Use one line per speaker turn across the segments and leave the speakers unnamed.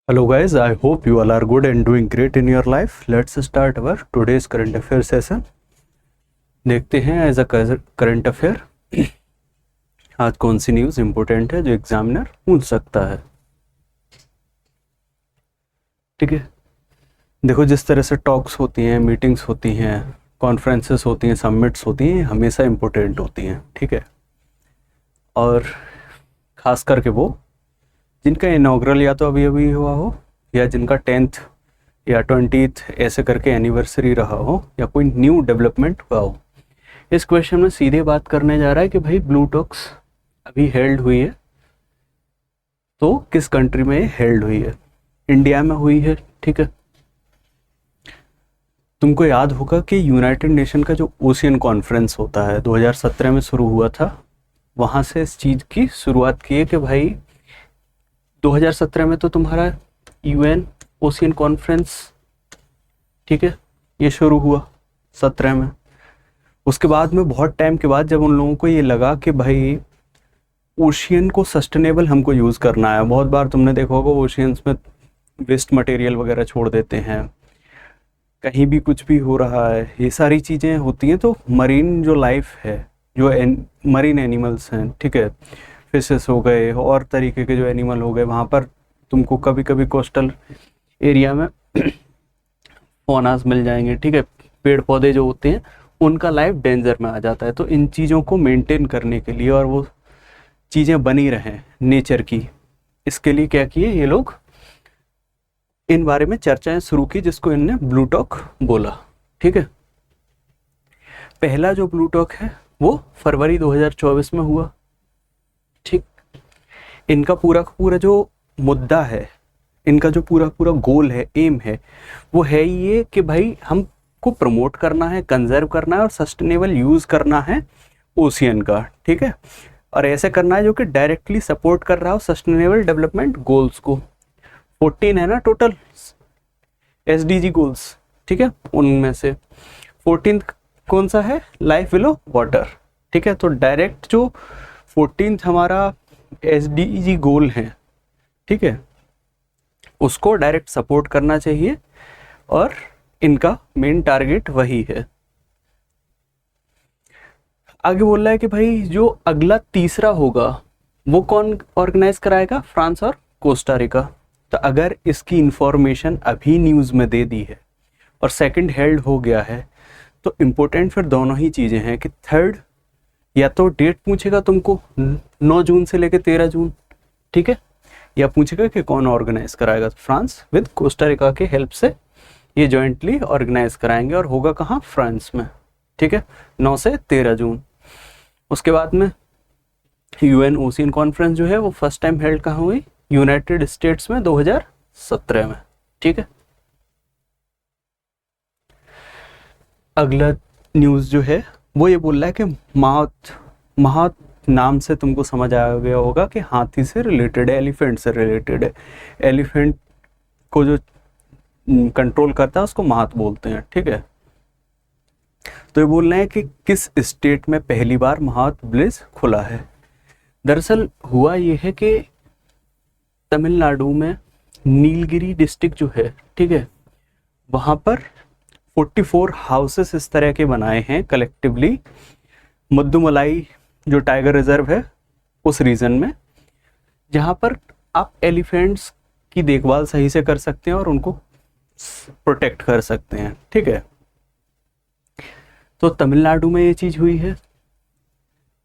Hello guys, I hope you all are good and doing great in your life. Let's start our today's current affair session. देखते हैं as a current affair आज कौन सी news important है जो examiner पूछ सकता है। ठीक है, देखो जिस तरह से टॉक्स होती हैं, मीटिंग्स होती हैं, कॉन्फ्रेंसेस होती हैं, सबमिट्स होती हैं, हमेशा इम्पोर्टेंट होती हैं। ठीक है, और ख़ास करके वो जिनका इनॉग्रल या तो अभी अभी हुआ हो या जिनका 10th या 20th ऐसे करके एनिवर्सरी रहा हो या कोई न्यू डेवलपमेंट हुआ हो। इस क्वेश्चन में सीधे बात करने जा रहा है कि भाई ब्लू टॉक्स अभी हेल्ड हुई है तो किस कंट्री में हेल्ड हुई है। इंडिया में हुई है। ठीक है, तुमको याद होगा कि यूनाइटेड नेशन का जो ओशियन कॉन्फ्रेंस होता है 2017 में शुरू हुआ था। वहाँ से इस चीज़ की शुरुआत की है कि भाई 2017 में तो तुम्हारा यूएन ओशियन कॉन्फ्रेंस, ठीक है, ये शुरू हुआ 17 में। उसके बाद में बहुत टाइम के बाद जब उन लोगों को ये लगा कि भाई ओशियन को सस्टेनेबल हमको यूज़ करना है। बहुत बार तुमने देखा होगा ओशियंस में वेस्ट मटेरियल वगैरह छोड़ देते हैं, कहीं भी कुछ भी हो रहा है, ये सारी चीज़ें होती हैं। तो मरीन जो लाइफ है, जो मरीन एनिमल्स हैं, ठीक है, फिशेस हो गए और तरीके के जो एनिमल हो गए, वहाँ पर तुमको कभी कभी कोस्टल एरिया में फौनास मिल जाएंगे। ठीक है, पेड़ पौधे जो होते हैं उनका लाइफ डेंजर में आ जाता है। तो इन चीज़ों को मेंटेन करने के लिए और वो चीज़ें बनी रहें नेचर की, इसके लिए क्या किए ये लोग, इन बारे में चर्चाएं शुरू की, जिसको इनने ब्लू टॉक बोला। ठीक है, पहला जो ब्लू टॉक है वो फरवरी 2024 में हुआ। ठीक, इनका पूरा जो मुद्दा है, इनका जो पूरा गोल है, एम है, वो है ये कि भाई हमको प्रमोट करना है, कंजर्व करना है और सस्टेनेबल यूज़ करना है ओशियन का। ठीक है, और ऐसे करना है जो कि डायरेक्टली सपोर्ट कर रहा हो सस्टेनेबल डेवलपमेंट गोल्स को। 14 है ना टोटल एसडीजी गोल्स। ठीक है, उनमें से 14th कौन सा है, लाइफ बिलो वाटर। ठीक है, तो डायरेक्ट जो 14th हमारा एसडीजी गोल है, ठीक है, उसको डायरेक्ट सपोर्ट करना चाहिए और इनका मेन टारगेट वही है। आगे बोल रहा है कि भाई जो अगला तीसरा होगा वो कौन ऑर्गेनाइज कराएगा, फ्रांस और कोस्टारिका। तो अगर इसकी इंफॉर्मेशन अभी न्यूज़ में दे दी है और सेकंड हेल्ड हो गया है तो इम्पोर्टेंट फिर दोनों ही चीज़ें हैं कि थर्ड या तो डेट पूछेगा तुमको 9 जून से लेकर 13 जून, ठीक है, या पूछेगा कि कौन ऑर्गेनाइज कराएगा। तो फ्रांस विद कोस्टारिका के हेल्प से ये जॉइंटली ऑर्गेनाइज कराएंगे और होगा कहाँ, फ्रांस में। ठीक है, 9 से 13 जून। उसके बाद में यूएन ओशियन कॉन्फ्रेंस जो है वो फर्स्ट टाइम हेल्ड कहाँ हुई, यूनाइटेड स्टेट्स में 2017 में। ठीक है, अगला न्यूज़ जो है वो ये बोल रहा है कि माउथ नाम से तुमको समझ आ गया होगा कि हाथी से रिलेटेड है, एलिफेंट से रिलेटेड है। एलिफेंट को जो कंट्रोल करता है उसको माउथ बोलते हैं। ठीक है, तो ये बोल रहे हैं कि किस स्टेट में पहली बार माउथ ब्लिज खुला है। दरअसल हुआ ये है कि तमिलनाडु में नीलगिरी डिस्ट्रिक्ट जो है, ठीक है, वहाँ पर 44 हाउसेस इस तरह के बनाए हैं कलेक्टिवली, मुद्दुमलाई जो टाइगर रिजर्व है उस रीजन में, जहाँ पर आप एलिफेंट्स की देखभाल सही से कर सकते हैं और उनको प्रोटेक्ट कर सकते हैं। ठीक है, तो तमिलनाडु में ये चीज़ हुई है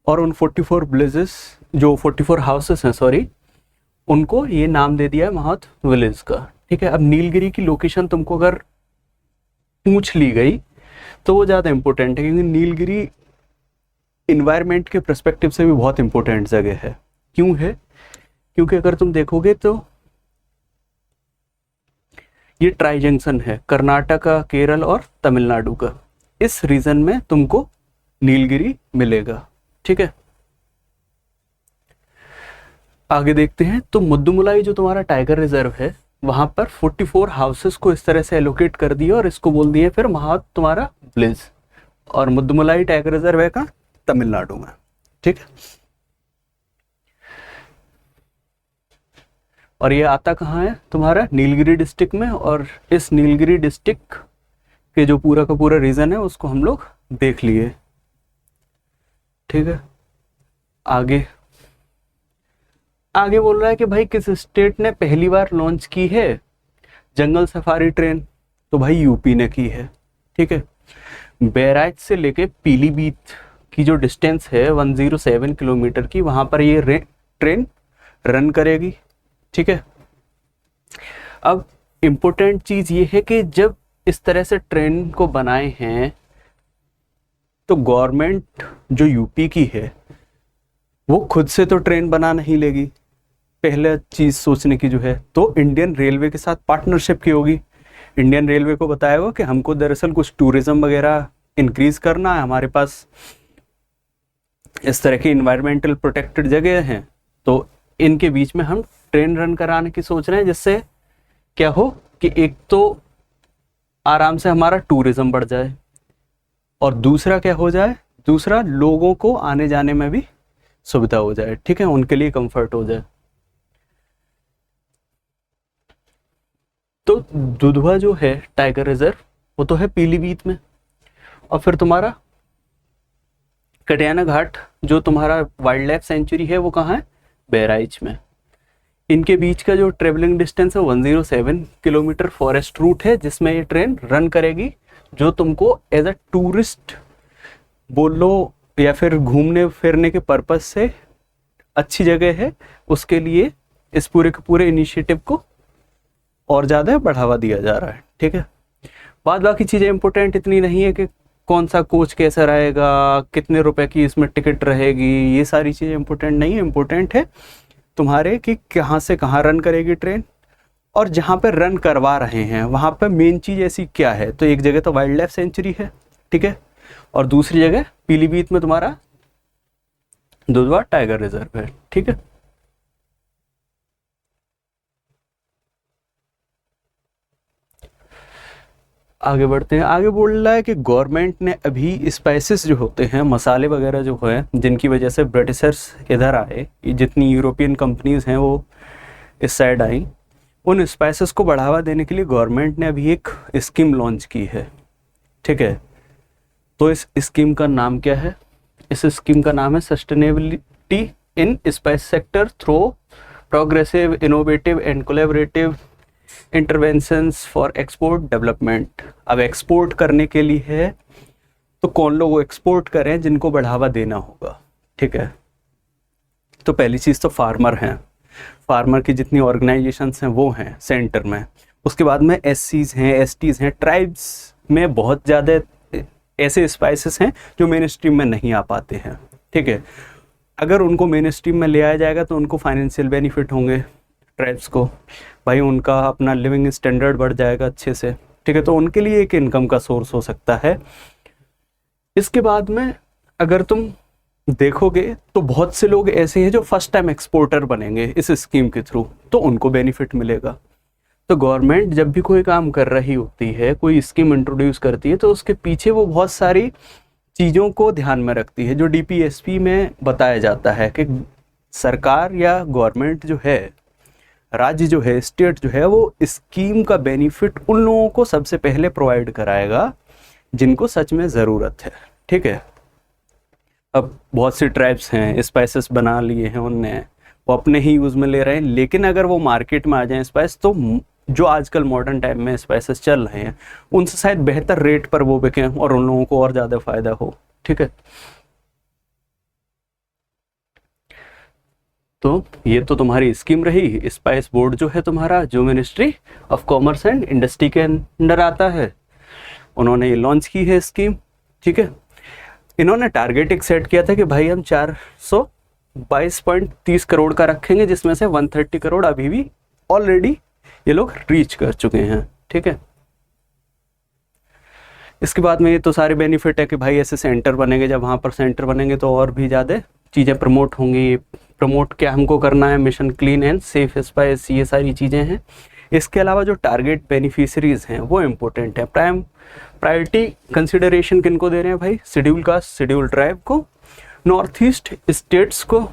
और उन 44 विलेजेस, जो 44 हाउसेस हैं, सॉरी, उनको ये नाम दे दिया है माउथ विलेज का। ठीक है, अब नीलगिरी की लोकेशन तुमको अगर पूछ ली गई तो वो ज़्यादा इम्पोर्टेंट है, क्योंकि नीलगिरी इन्वायरमेंट के पर्सपेक्टिव से भी बहुत इम्पोर्टेंट जगह है। क्यों है, क्योंकि अगर तुम देखोगे तो ये ट्राई जंक्शन है कर्नाटका, केरल और तमिलनाडु का। इस रीजन में तुमको नीलगिरी मिलेगा। ठीक है, आगे देखते हैं। तो मुद्दुमलाई जो तुम्हारा टाइगर रिजर्व है वहां पर 44 हाउसेस को इस तरह से एलोकेट कर दिया और इसको बोल दिए फिर माउथ तुम्हारा ब्लिज, और मुद्दुमलाई टाइगर रिजर्व है कहाँ, तमिलनाडु में। ठीक है, और ये आता कहाँ है तुम्हारा नीलगिरी डिस्ट्रिक्ट में, और इस नीलगिरी डिस्ट्रिक्ट के जो पूरा का पूरा रीजन है उसको हम लोग देख लिए। ठीक है, आगे आगे बोल रहा है कि भाई किस स्टेट ने पहली बार लॉन्च की है जंगल सफारी ट्रेन, तो भाई यूपी ने की है। ठीक है, बहराइच से लेके पीलीभीत की जो डिस्टेंस है 107 किलोमीटर की, वहां पर ये ट्रेन रन करेगी। ठीक है, अब इम्पोर्टेंट चीज ये है कि जब इस तरह से ट्रेन को बनाए हैं तो गवर्नमेंट जो यूपी की है वो खुद से तो ट्रेन बना नहीं लेगी, पहला चीज सोचने की जो है, तो इंडियन रेलवे के साथ पार्टनरशिप की होगी। इंडियन रेलवे को बताया होगा कि हमको दरअसल कुछ टूरिज्म वगैरह इंक्रीज करना है, हमारे पास इस तरह की इन्वायरमेंटल प्रोटेक्टेड जगह हैं, तो इनके बीच में हम ट्रेन रन कराने की सोच रहे हैं, जिससे क्या हो कि एक तो आराम से हमारा टूरिज्म बढ़ जाए और दूसरा क्या हो जाए, दूसरा लोगों को आने जाने में भी सुविधा हो जाए। ठीक है, उनके लिए कंफर्ट हो जाए। तो दुधवा जो है टाइगर रिजर्व वो तो है पीलीभीत में, और फिर तुम्हारा कटियाना घाट जो तुम्हारा वाइल्ड लाइफ सेंचुरी है वो कहाँ है, बहराइच में। इनके बीच का जो ट्रेवलिंग डिस्टेंस है 107 किलोमीटर फॉरेस्ट रूट है जिसमें ये ट्रेन रन करेगी, जो तुमको एज अ टूरिस्ट बोल लो या फिर घूमने फिरने के पर्पस से अच्छी जगह है, उसके लिए इस पूरे के पूरे इनिशिएटिव को और ज़्यादा बढ़ावा दिया जा रहा है। ठीक है, बाद बाकी चीज़ें इंपॉर्टेंट इतनी नहीं है कि कौन सा कोच कैसा रहेगा, कितने रुपए की इसमें टिकट रहेगी, ये सारी चीज़ें इंपॉर्टेंट नहीं है। इंपॉर्टेंट है तुम्हारे कि कहाँ से कहाँ रन करेगी ट्रेन, और जहाँ पे रन करवा रहे हैं वहाँ पे मेन चीज़ ऐसी क्या है, तो एक जगह तो वाइल्ड लाइफ सेंचुरी है। ठीक है, और दूसरी जगह पीलीभीत में तुम्हारा दुधवा टाइगर रिजर्व है। ठीक है, आगे बढ़ते हैं। आगे बोल रहा है कि गवर्नमेंट ने अभी स्पाइसेस जो होते हैं, मसाले वगैरह जो है, जिनकी वजह से ब्रिटिशर्स इधर आए, जितनी यूरोपियन कंपनीज हैं वो इस साइड आई, उन स्पाइसेस को बढ़ावा देने के लिए गवर्नमेंट ने अभी एक स्कीम लॉन्च की है। ठीक है, तो इस स्कीम का नाम क्या है, इस स्कीम का नाम है sustainability in spice sector through progressive innovative and collaborative interventions for export development. अब एक्सपोर्ट करने के लिए है तो कौन लोग एक्सपोर्ट करें, जिनको बढ़ावा देना होगा। ठीक है, तो पहली चीज़ तो फार्मर हैं, फार्मर की जितनी ऑर्गेनाइजेशंस हैं वो हैं सेंटर में। उसके बाद में एससीज हैं, एसटीज हैं, ट्राइब्स में बहुत ज़्यादा ऐसे स्पाइसेस हैं जो मेन स्ट्रीम में नहीं आ पाते हैं। ठीक है, अगर उनको मेन स्ट्रीम में ले आया जाएगा तो उनको फाइनेंशियल बेनिफिट होंगे ट्राइब्स को, भाई उनका अपना लिविंग स्टैंडर्ड बढ़ जाएगा अच्छे से। ठीक है, तो उनके लिए एक इनकम का सोर्स हो सकता है। इसके बाद में अगर तुम देखोगे तो बहुत से लोग ऐसे हैं जो फर्स्ट टाइम एक्सपोर्टर बनेंगे इस स्कीम के थ्रू, तो उनको बेनिफिट मिलेगा। तो गवर्नमेंट जब भी कोई काम कर रही होती है, कोई स्कीम इंट्रोड्यूस करती है, तो उसके पीछे वो बहुत सारी चीज़ों को ध्यान में रखती है, जो डीपीएसपी में बताया जाता है कि सरकार या गवर्नमेंट जो है, राज्य जो है, स्टेट जो है, वो स्कीम का बेनिफिट उन लोगों को सबसे पहले प्रोवाइड कराएगा जिनको सच में ज़रूरत है। ठीक है, अब बहुत सी ट्राइब्स हैं, स्पाइसेस बना लिए हैं उनने, वो अपने ही यूज़ में ले रहे हैं, लेकिन अगर वो मार्केट में आ जाएं स्पाइस, तो जो आजकल मॉडर्न टाइम में स्पाइसेस चल रहे हैं उनसे शायद बेहतर रेट पर वो बिकें और उन लोगों को और ज़्यादा फायदा हो। ठीक है, तो ये तो तुम्हारी स्कीम रही। स्पाइस बोर्ड जो है तुम्हारा, जो ministry of commerce and industry के अंडर आता है, उन्होंने ये लॉन्च की है स्कीम। ठीक है, इन्होंने टारगेट एक सेट किया था कि भाई हम 422.30 करोड़ का रखेंगे, जिसमें से 130 करोड़ अभी भी ऑलरेडी ये लोग रीच कर चुके हैं। ठीक है, इसके बाद में ये तो सारे बेनिफिट है कि भाई ऐसे सेंटर बनेंगे, जब वहाँ पर सेंटर बनेंगे तो और भी ज़्यादा चीज़ें प्रमोट होंगी। प्रमोट क्या हमको करना है, mission clean and safe spice, ये सारी चीज़ें हैं। इसके अलावा जो टारगेट बेनिफिशरीज हैं वो इम्पोर्टेंट है। प्रायोरिटी कंसिडरेशन किनको दे रहे हैं भाई, शेड्यूल कास्ट, शेड्यूल ट्राइब को, नॉर्थ ईस्ट स्टेट्स को,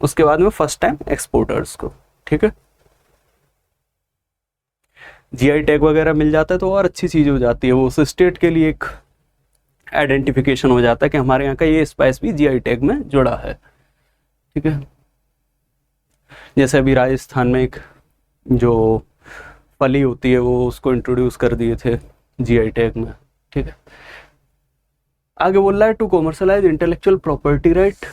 उसके बाद में फर्स्ट टाइम एक्सपोर्टर्स को। ठीक है, जीआई टैग वगैरह मिल जाता है तो और अच्छी चीज़ हो जाती है, वो उस स्टेट के लिए एक आइडेंटिफिकेशन हो जाता है कि हमारे यहाँ का ये स्पाइस भी जीआई टैग में जुड़ा है। ठीक है, जैसे अभी राजस्थान में एक जो फली होती है वो उसको इंट्रोड्यूस कर दिए थे जीआई टैग में। ठीक है, आगे बोल रहा है to commercialise intellectual property right.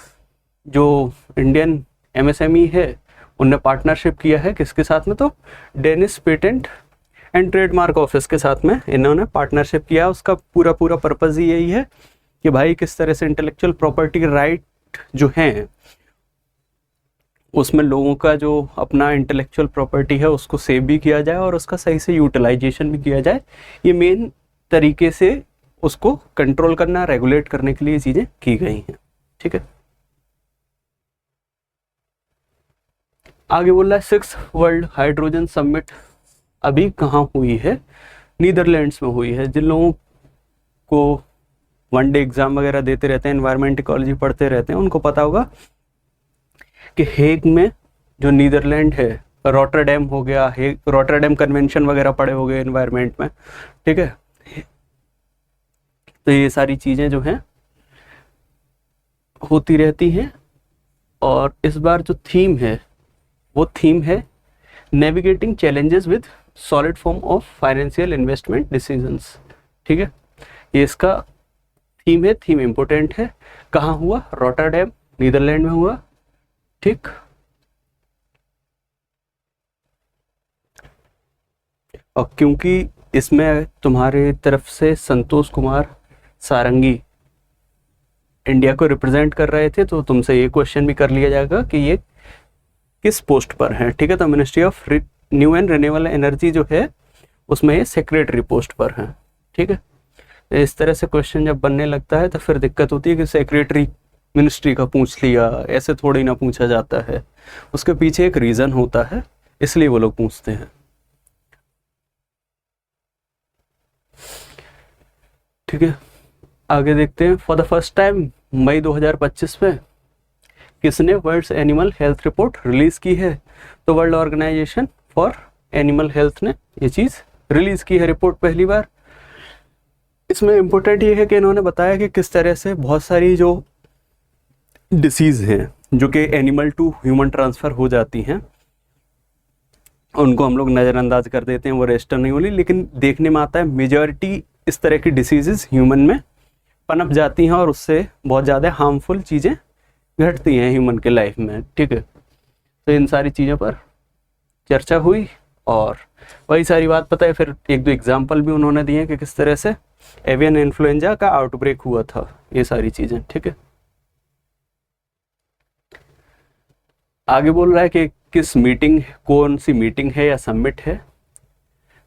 जो इंडियन एमएसएमई है उनने पार्टनरशिप किया है किसके साथ में, तो Danish patent and trademark office के साथ में इन्होंने पार्टनरशिप किया। उसका पूरा पर्पज़ ही यही है कि भाई किस तरह से इंटेलेक्चुअल प्रॉपर्टी राइट जो हैं उसमें लोगों का जो अपना इंटेलेक्चुअल प्रॉपर्टी है उसको सेव भी किया जाए और उसका सही से यूटिलाइजेशन भी किया जाए। ये मेन तरीके से उसको कंट्रोल करना, रेगुलेट करने के लिए ये चीज़ें की गई हैं। ठीक है, आगे बोल रहा है 6th वर्ल्ड हाइड्रोजन समिट अभी कहाँ हुई है, नीदरलैंड्स में हुई है। जिन लोगों को वन डे एग्जाम वगैरह देते रहते हैं, एनवायरमेंट इकोलॉजी पढ़ते रहते हैं, उनको पता होगा कि हेग में जो नीदरलैंड है, रॉटरडैम हो गया, रॉटरडैम कन्वेंशन वगैरह पढ़े हो गए एनवायरमेंट में। ठीक है, तो ये सारी चीज़ें जो हैं होती रहती हैं। और इस बार जो थीम है वो थीम है navigating challenges with solid form of financial investment decisions. ठीक है, ये इसका थीम है, थीम इम्पोर्टेंट है। कहाँ हुआ, रॉटरडैम नीदरलैंड में हुआ। ठीक, और क्योंकि इसमें तुम्हारे तरफ से संतोष कुमार सारंगी इंडिया को रिप्रेजेंट कर रहे थे तो तुमसे ये क्वेश्चन भी कर लिया जाएगा कि ये किस पोस्ट पर है। ठीक है, तो ministry of new and renewable energy जो है उसमें ये सेक्रेटरी पोस्ट पर है। ठीक है, इस तरह से क्वेश्चन जब बनने लगता है तो फिर दिक्कत होती है कि सेक्रेटरी मिनिस्ट्री का पूछ लिया, ऐसे थोड़ी ना पूछा जाता है, उसके पीछे एक रीज़न होता है, इसलिए वो लोग पूछते हैं। ठीक है, आगे देखते हैं। For the first time May 2025 में किसने world animal health report release की है, तो world organisation for animal health ने ये चीज़ रिलीज की है रिपोर्ट पहली बार। इसमें इम्पोर्टेंट ये है कि इन्होंने बताया कि किस तरह से बहुत सारी जो डिसीज़ हैं जो कि एनिमल टू ह्यूमन ट्रांसफ़र हो जाती हैं उनको हम लोग नज़रअंदाज कर देते हैं, वो रजिस्टर नहीं होली, लेकिन देखने में आता है मेजॉरिटी इस तरह की डिसीज़ ह्यूमन में पनप जाती हैं और उससे बहुत ज़्यादा हार्मफुल चीज़ें घटती हैं ह्यूमन के लाइफ में। ठीक है, तो इन सारी चीज़ों पर चर्चा हुई और वही सारी बात पता है। फिर एक दो एग्जाम्पल भी उन्होंने दिए कि किस तरह से एवियन इन्फ्लुएंजा का आउटब्रेक हुआ था, ये सारी चीज़ें। ठीक है, आगे बोल रहा है कि किस मीटिंग, कौन सी मीटिंग है या समिट है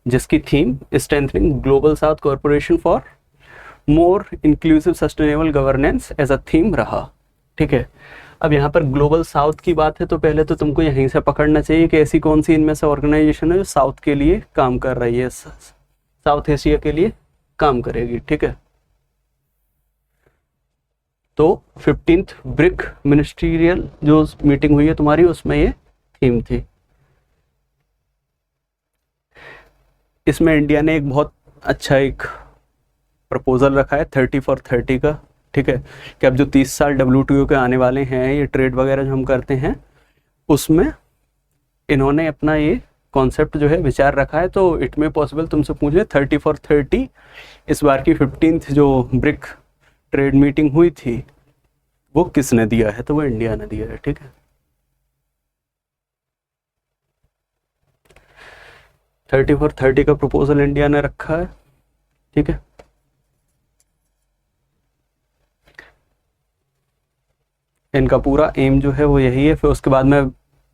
जिसकी theme strengthening global south corporation for more inclusive sustainable governance as a theme रहा। ठीक है, अब यहाँ पर ग्लोबल साउथ की बात है तो पहले तो तुमको यहीं से पकड़ना चाहिए कि ऐसी कौन सी इनमें से ऑर्गेनाइजेशन है जो साउथ के लिए काम कर रही है, साउथ एशिया के लिए काम करेगी। ठीक है, तो 15th ब्रिक मिनिस्ट्रियल जो मीटिंग हुई है तुम्हारी उसमें ये थीम थी। इसमें इंडिया ने एक बहुत अच्छा एक प्रपोजल रखा है 30 for 30 का। ठीक है, कि अब जो 30 साल WTO के आने वाले हैं, ये ट्रेड वगैरह जो हम करते हैं उसमें इन्होंने अपना ये कॉन्सेप्ट जो है विचार रखा है। तो इट में पॉसिबल तुमसे पूछ ले 30 for 30 इस बार की 15th जो ब्रिक ट्रेड मीटिंग हुई थी वो किसने दिया है, तो वो इंडिया ने दिया है। ठीक है, 30 for 30 का प्रपोजल इंडिया ने रखा है। ठीक है, इनका पूरा एम जो है वो यही है। फिर उसके बाद में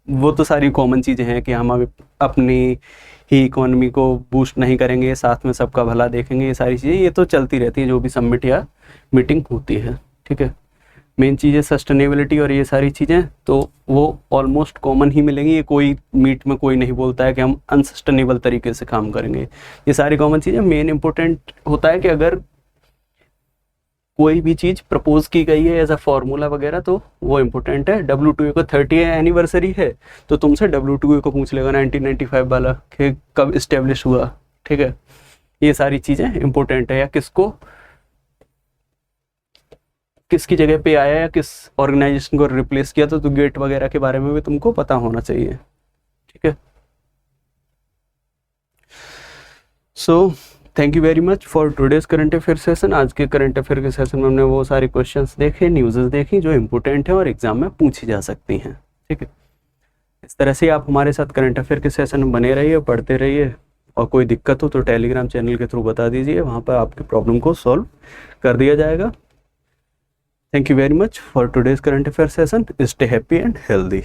वो तो सारी कॉमन चीज़ें हैं कि हम अपनी ही इकोनॉमी को बूस्ट नहीं करेंगे, साथ में सबका भला देखेंगे, ये सारी चीज़ें ये तो चलती रहती हैं जो भी समिट या मीटिंग होती है। ठीक है, मेन चीज़ें सस्टेनेबिलिटी और ये सारी चीज़ें तो वो ऑलमोस्ट कॉमन ही मिलेंगी। ये कोई मीट में कोई नहीं बोलता है कि हम अनसस्टेनेबल तरीके से काम करेंगे, ये सारी कॉमन चीज़ें। मेन इंपॉर्टेंट होता है कि अगर कोई भी चीज़ प्रपोज की गई है एज अ फॉर्मूला वगैरह तो वो इम्पोर्टेंट है। WTO का 30 एनिवर्सरी है तो तुमसे WTO को पूछ लेगा 1995 वाला कि कब इस्टेब्लिश हुआ, ठीक है। ये सारी चीज़ें इम्पोर्टेंट है, या किसकी जगह पे आया या किस ऑर्गेनाइजेशन को रिप्लेस किया, तो गेट वगैरह के बारे में भी तुमको पता होना चाहिए, ठीक है। So thank you very much for today's current affair session. आज के करंट अफेयर के सेशन में हमने वो सारे क्वेश्चंस देखे, न्यूज़ेस देखी जो इंपॉर्टेंट है और एग्जाम में पूछी जा सकती हैं, ठीक है। इस तरह से आप हमारे साथ करंट अफेयर के सेशन में बने रहिए, पढ़ते रहिए, और कोई दिक्कत हो तो टेलीग्राम चैनल के थ्रू बता दीजिए, वहाँ पर आपकी प्रॉब्लम को सॉल्व कर दिया जाएगा। Thank you very much for today's current affair session. Stay happy and healthy.